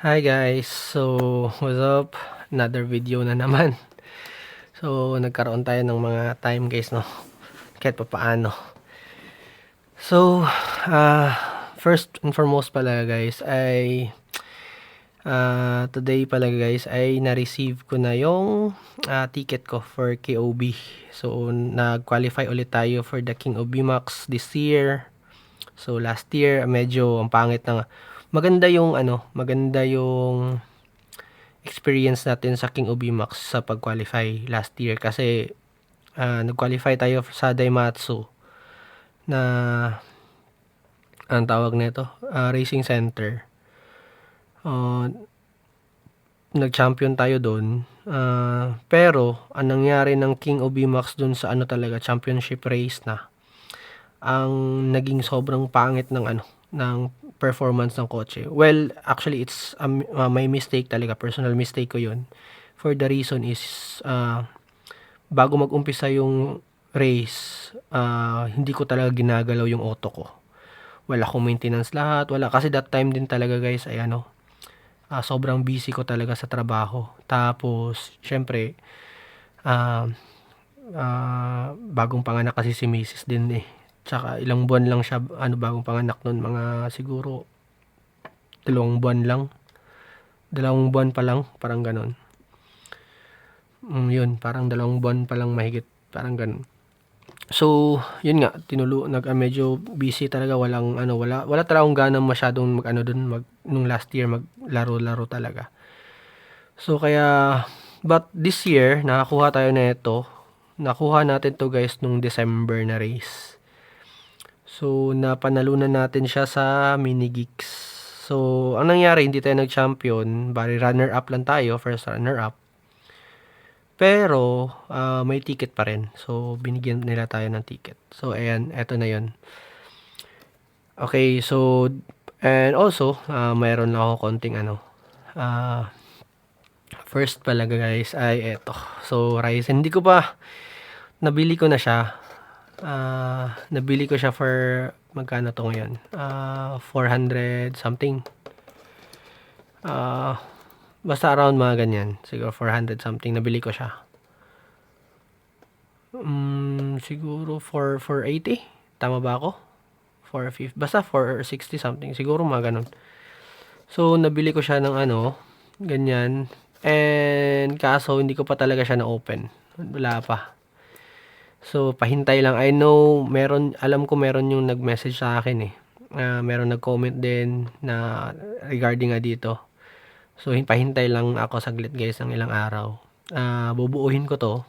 Hi guys! So, what's up? Another video na naman. So, nagkaroon tayo ng mga time guys, no? Kahit pa paano. So, first and foremost pala guys ay today pala guys ay na-receive ko na yung ticket ko for KOB. So, nag-qualify ulit tayo for the King of BMAX this year. So, last year medyo ang pangit na maganda yung experience natin sa King of BMAX sa pag-qualify last year kasi nag-qualify tayo sa Daimatsu na ang tawag nito, racing center. Nag-champion tayo doon. Pero ang nangyari ng King of BMAX doon sa championship race na, ang naging sobrang pangit ng performance ng kotse. Well, actually it's my mistake talaga, personal mistake ko 'yun. For the reason is bago mag-umpisa yung race, hindi ko talaga ginagalaw yung auto ko. Wala akong maintenance lahat, wala kasi that time din talaga guys ay sobrang busy ko talaga sa trabaho. Tapos syempre bagong panganak kasi si Mrs. din eh. Tsaka ilang buwan lang siya bagong panganak nun, mga siguro 2 buwan lang. 2 buwan pa lang, parang ganon. Yun, parang 2 buwan pa lang mahigit, parang ganon. So, yun nga, medyo busy talaga, wala talagang gana masyadong nung last year maglaro-laro talaga. So, kaya, but this year, nakakuha tayo na ito. Nakuha natin to guys nung December na race. So, napanalunan natin siya sa mini geeks. So, ang nangyari, hindi tayo nag-champion. Bali, runner-up lang tayo. First runner-up. Pero, may ticket pa rin. So, binigyan nila tayo ng ticket. So, ayan. Eto na yun. Okay, so, and also, mayroon lang ako konting first pala guys ay eto. So, Ryzen. Hindi ko pa, nabili ko na siya. Nabili ko siya for magkano to ngayon? 400 something. Basta around mga ganyan. Siguro 400 something nabili ko siya. Siguro 480. Tama ba ako? 450. Basta 460 something. Siguro mga ganun. So, nabili ko siya ng ganyan. And kaso hindi ko pa talaga siya na-open. Wala pa. So, pahintay lang. I know, alam ko meron yung nag-message sa akin eh. Meron nag-comment din na regarding dito. So, pahintay lang ako saglit guys ng ilang araw. Bubuuhin ko to.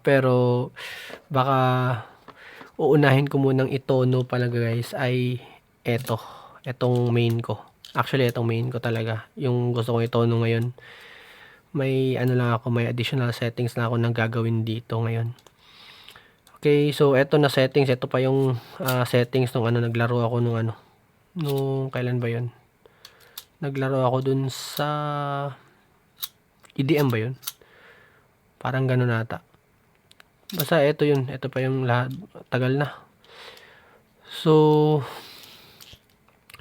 Pero, baka uunahin ko munang itono pala guys ay etong main ko. Actually, etong main ko talaga. Yung gusto kong itono ngayon. May may additional settings na ako nang gagawin dito ngayon. Okay, so eto na settings. Ito pa yung settings nung naglaro ako nung kailan ba yun? Naglaro ako dun sa EDM ba yun? Parang ganun ata. Basta eto yun. Ito pa yung lahat. Tagal na. So,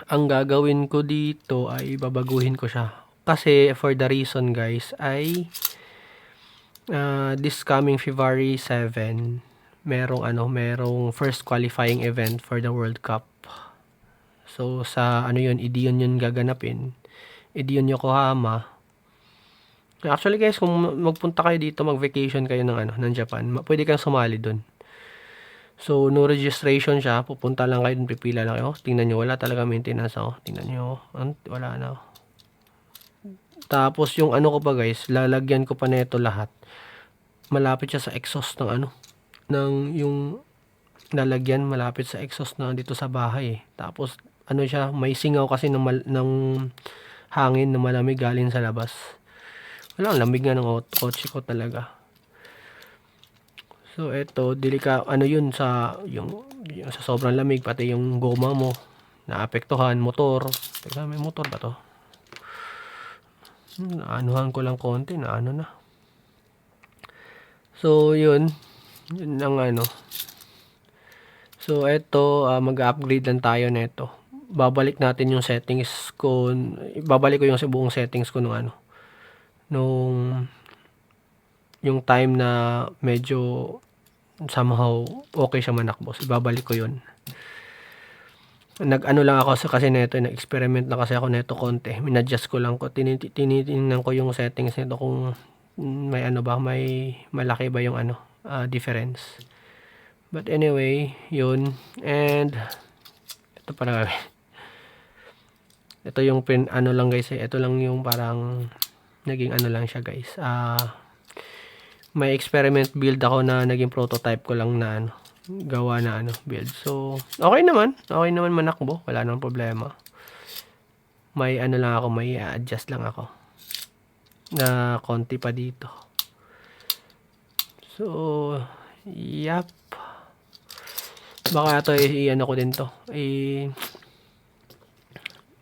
ang gagawin ko dito ay babaguhin ko siya. Kasi for the reason guys ay this coming February 7 merong first qualifying event for the World Cup. So sa Edion yun gaganapin. Edion Yokohama. Actually guys, kung magpunta kayo dito, mag-vacation kayo ng Japan, pwede kang sumali dun. So no registration siya, pupunta lang kayo dun, pipila lang kayo. Tingnan nyo, wala talaga maintenance Tingnan nyo, wala na. Tapos yung ko pa guys, lalagyan ko pa nito lahat. Malapit siya sa exhaust ng yung lalagyan, malapit sa exhaust na dito sa bahay. Tapos siya, may singaw kasi ng hangin na malamig galing sa labas. Wala, lamig nga ng kotse ko talaga. So eto, yun sa sa sobrang lamig, pati yung goma mo naapektuhan, motor. Teka, may motor ba to? Naanuhan ko lang konti, na So, yun ang So, eto, mag-upgrade lang tayo nito. babalik natin yung settings ko, babalik ko yung buong settings ko nung ano, nung yung time na medyo somehow okay siya manakbo. Ibabalik ko yun. Nag-ano lang ako kasi nito, nag-experiment lang kasi ako nito konti. Minadjust ko lang ko, tinitingnan ko yung settings nito kung may ano ba, may malaki ba yung ano, difference. But anyway, yun. And ito pala. Ito yung ano lang guys, ito lang yung parang naging ano lang siya guys. May experiment build ako na naging prototype ko lang na ano, gawa na ano build. So, okay naman manakbo, wala nang problema. May ano lang ako, may adjust lang ako na konti pa dito. So, yep. Baka ito i-ano ko din to.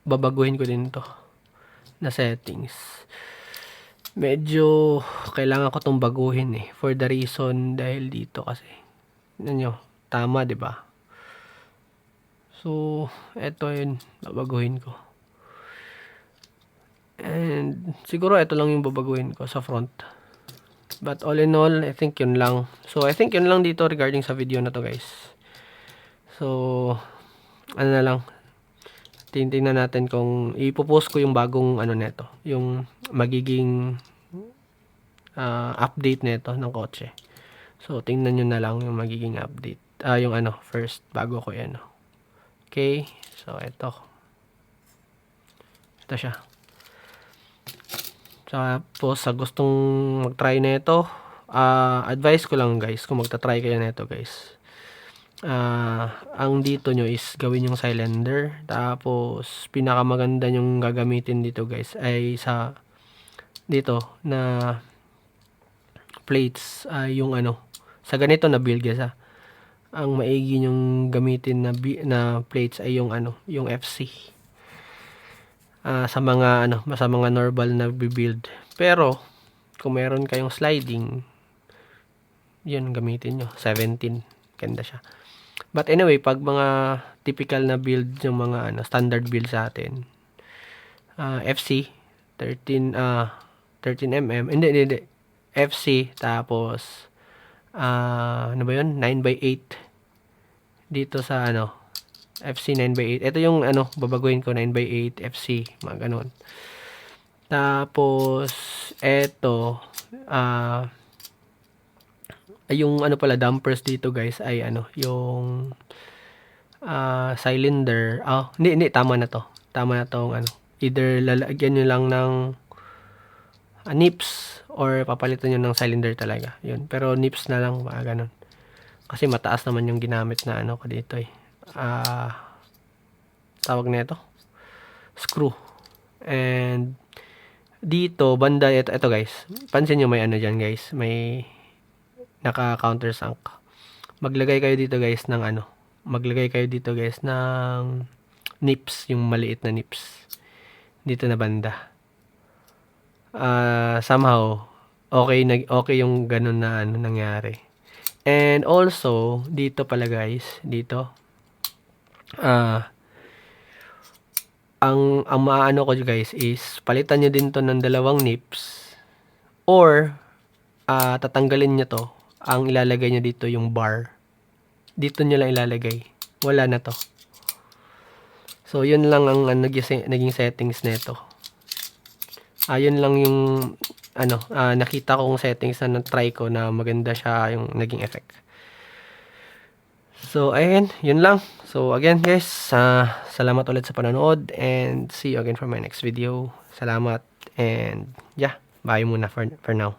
Babaguhin ko din to na settings. Medyo kailangan ko tong baguhin for the reason dahil dito kasi nyo, tama 'di ba? So, eto yun, babaguhin ko. And siguro ito lang yung babaguhin ko sa front. But all in all, I think yun lang. So, I think yun lang dito regarding sa video na to guys. So, ano na lang. Tingnan natin kung ipopost ko yung bagong ano neto, yung magiging update nito ng kotse. So, tingnan nyo na lang yung magiging update. Yung ano, first, bago ko yan. Okay, so ito. Ito siya. Tapos, sa gustong mag-try na ito, advice ko lang guys, kung magta-try kayo na ito guys. Ang dito nyo is gawin yung cylinder. Tapos, pinakamaganda yung gagamitin dito guys ay sa dito na plates, yung ano, sa ganito na build guys ang maigi yung gamitin na plates ay yung ano, yung FC. Sa mga ano, sa mga normal na build. Pero kung meron kayong sliding, yun gamitin nyo 17, ganda siya. But anyway, pag mga typical na build yung mga ano, standard build sa atin, FC 13 13mm, hindi FC, tapos ano ba yun, 9x8 dito sa ano, FC 9x8. Ito yung ano, babaguhin ko, 9x8 FC, mga ganun. Tapos eto yung ano pala, dampers dito guys ay ano, yung cylinder. Hindi, tama na to ano, either lalagyan nyo lang ng nips or papalitan nyo ng cylinder talaga, yun. Pero nips na lang, mga ganun, kasi mataas naman yung ginamit na ano ko dito tawag na ito, screw. And dito banda, ito guys, pansin nyo may ano dyan guys, may naka countersunk. Maglagay kayo dito guys ng ano, nips, yung maliit na nips dito na banda. Somehow okay yung ganun na ano nangyari. And also dito pala guys, dito ang maano ko guys is palitan nyo din to ng dalawang nips, or tatanggalin nyo to. Ang ilalagay nyo dito yung bar, dito nyo lang ilalagay, wala na to. So yun lang ang naging settings nito. Yun lang yung ano, nakita kong settings na na-try ko na maganda siya yung naging effect. So ayun, yun lang. So again guys, salamat ulit sa panonood and see you again for my next video. Salamat and yeah, bye muna for now.